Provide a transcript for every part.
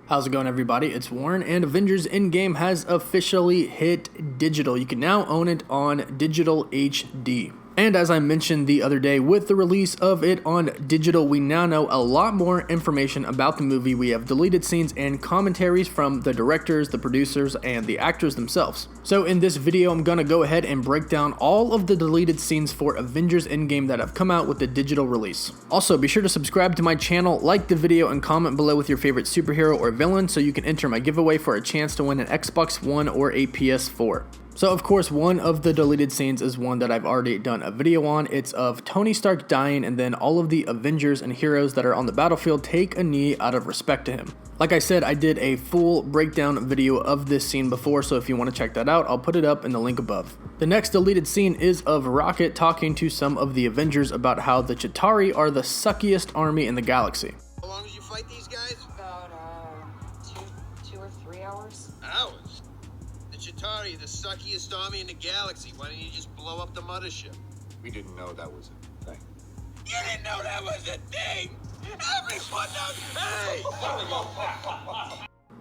How's it going, everybody? It's Warren, and Avengers Endgame has officially hit digital. You can now own it on digital HD. And as I mentioned the other day, with the release of it on digital, we now know a lot more information about the movie. We have deleted scenes and commentaries from the directors, the producers, and the actors themselves. So in this video, I'm gonna go ahead and break down all of the deleted scenes for Avengers Endgame that have come out with the digital release. Also, be sure to subscribe to my channel, like the video, and comment below with your favorite superhero or villain so you can enter my giveaway for a chance to win an Xbox One or a PS4. So of course, one of the deleted scenes is one that I've already done a video on. It's of Tony Stark dying, and then all of the Avengers and heroes that are on the battlefield take a knee out of respect to him. Like I said, I did a full breakdown video of this scene before, so if you want to check that out, I'll put it up in the link above. The next deleted scene is of Rocket talking to some of the Avengers about how the Chitauri are the suckiest army in the galaxy. How long did you fight these guys? About two or 3 hours. Hours? The Chitauri, the suckiest army in the galaxy. Why didn't you just blow up the mothership? We didn't know that was a thing. You didn't know that was a thing! Everyone knows! Hey!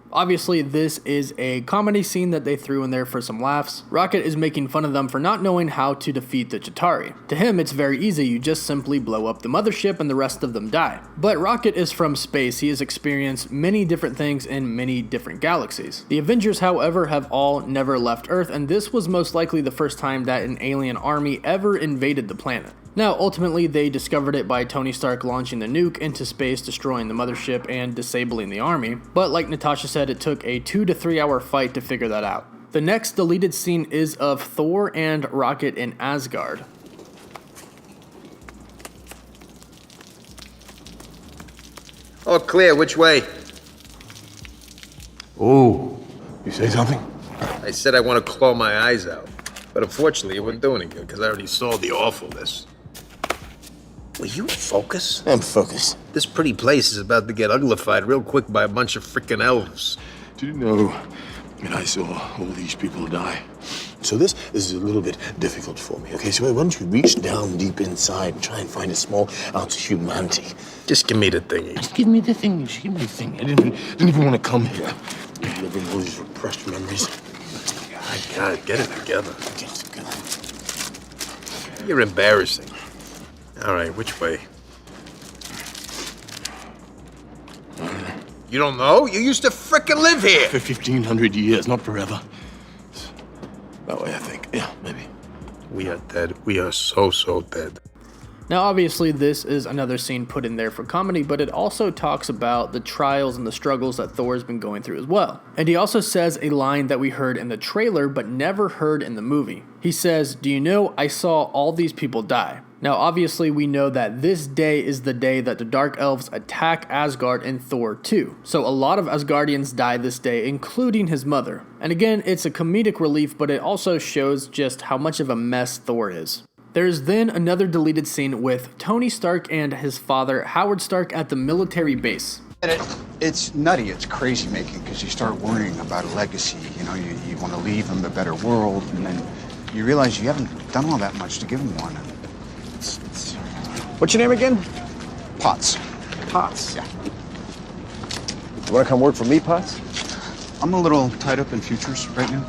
Obviously, this is a comedy scene that they threw in there for some laughs. Rocket is making fun of them for not knowing how to defeat the Chitauri. To him, it's very easy. You just simply blow up the mothership and the rest of them die. But Rocket is from space. He has experienced many different things in many different galaxies. The Avengers, however, have all never left Earth, and this was most likely the first time that an alien army ever invaded the planet. Now, ultimately, they discovered it by Tony Stark launching the nuke into space, destroying the mothership and disabling the army, but like Natasha said, it took a 2 to 3 hour fight to figure that out. The next deleted scene is of Thor and Rocket in Asgard. All clear, which way? Oh, you say something? I said I want to claw my eyes out. But unfortunately, it wouldn't do any good because I already saw the awfulness. Will you focus? I'm focused. This pretty place is about to get uglified real quick by a bunch of frickin' elves. Did you know that I saw all these people die? So this is a little bit difficult for me, okay? So why don't you reach down deep inside and try and find a small ounce of humanity? Just give me the thingy. Just give me the thing. Just give me the thing. I didn't even want to come here. Living all these repressed memories. God, get it together. Get it together. You're embarrassing. All right, which way? You don't know? You used to frickin' live here. For 1,500 years, not forever. That way, I think. Yeah, maybe. We are dead. We are so dead. Now, obviously, this is another scene put in there for comedy, but it also talks about the trials and the struggles that Thor's been going through as well. And he also says a line that we heard in the trailer, but never heard in the movie. He says, "Do you know, I saw all these people die." Now, obviously, we know that this day is the day that the Dark Elves attack Asgard in Thor 2. So a lot of Asgardians die this day, including his mother. And again, it's a comedic relief, but it also shows just how much of a mess Thor is. There's then another deleted scene with Tony Stark and his father, Howard Stark, at the military base. It's nutty, it's crazy making, because you start worrying about a legacy. You know, you want to leave him a better world, and then you realize you haven't done all that much to give him one. What's your name again? Potts. Potts. Yeah. You want to come work for me, Potts? I'm a little tied up in futures right now.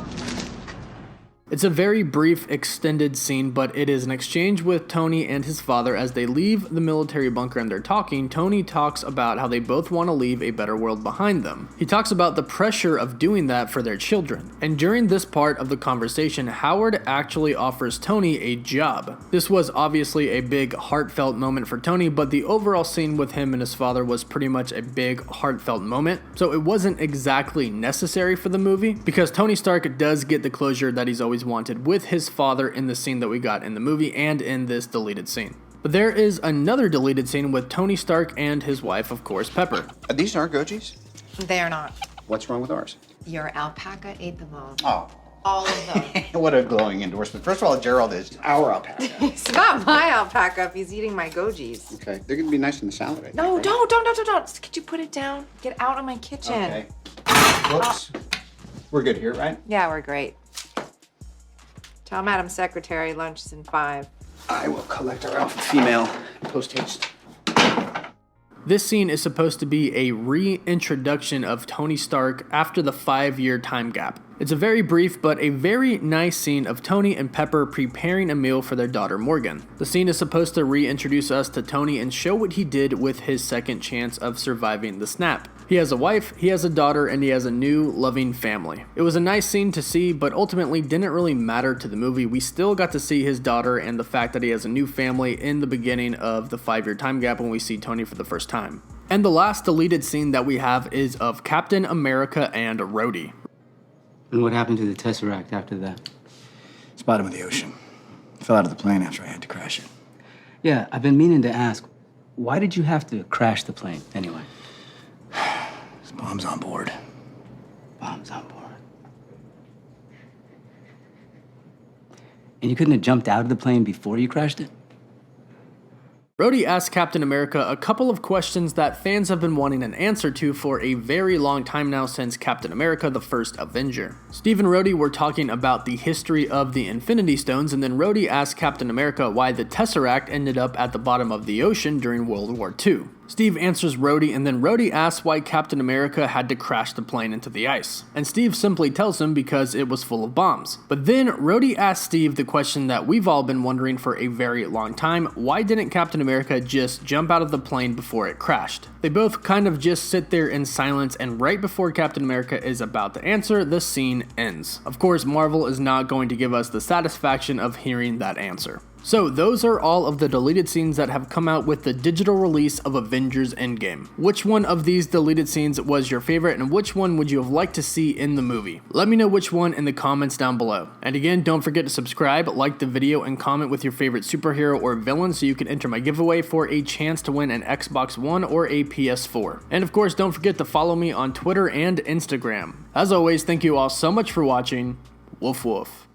It's a very brief, extended scene, but it is an exchange with Tony and his father as they leave the military bunker and they're talking. Tony talks about how they both want to leave a better world behind them. He talks about the pressure of doing that for their children. And during this part of the conversation, Howard actually offers Tony a job. This was obviously a big, heartfelt moment for Tony, but the overall scene with him and his father was pretty much a big, heartfelt moment. So it wasn't exactly necessary for the movie, because Tony Stark does get the closure that he's always wanted with his father in the scene that we got in the movie and in this deleted scene. But there is another deleted scene with Tony Stark and his wife, of course, Pepper. Are these our Gojis? They are not. What's wrong with ours? Your alpaca ate them all. Oh. All of them. What a glowing endorsement. First of all, Gerald is our alpaca. It's not my alpaca if he's eating my gojis. Okay, they're gonna be nice in the salad, I think. No, right? don't. Could you put it down? Get out of my kitchen. Okay. Whoops. We're good here, right? Yeah, we're great. Tell Madam Secretary lunch is in 5. I will collect our alpha female post haste. This scene is supposed to be a reintroduction of Tony Stark after the 5-year time gap. It's a very brief but a very nice scene of Tony and Pepper preparing a meal for their daughter Morgan. The scene is supposed to reintroduce us to Tony and show what he did with his second chance of surviving the snap. He has a wife, he has a daughter, and he has a new, loving family. It was a nice scene to see, but ultimately didn't really matter to the movie. We still got to see his daughter and the fact that he has a new family in the beginning of the 5-year time gap when we see Tony for the first time. And the last deleted scene that we have is of Captain America and Rhodey. And what happened to the Tesseract after that? It's bottom of the ocean. Fell out of the plane after I had to crash it. Yeah, I've been meaning to ask, why did you have to crash the plane anyway? There's bombs on board. Bombs on board. And you couldn't have jumped out of the plane before you crashed it? Rhodey asked Captain America a couple of questions that fans have been wanting an answer to for a very long time now since Captain America the First Avenger. Steve and Rhodey were talking about the history of the Infinity Stones, and then Rhodey asked Captain America why the Tesseract ended up at the bottom of the ocean during World War II. Steve answers Rhodey, and then Rhodey asks why Captain America had to crash the plane into the ice. And Steve simply tells him because it was full of bombs. But then Rhodey asks Steve the question that we've all been wondering for a very long time: why didn't Captain America just jump out of the plane before it crashed? They both kind of just sit there in silence, and right before Captain America is about to answer, the scene ends. Of course, Marvel is not going to give us the satisfaction of hearing that answer. So those are all of the deleted scenes that have come out with the digital release of Avengers Endgame. Which one of these deleted scenes was your favorite, and which one would you have liked to see in the movie? Let me know which one in the comments down below. And again, don't forget to subscribe, like the video, and comment with your favorite superhero or villain so you can enter my giveaway for a chance to win an Xbox One or a PS4. And of course, don't forget to follow me on Twitter and Instagram. As always, thank you all so much for watching. Woof woof.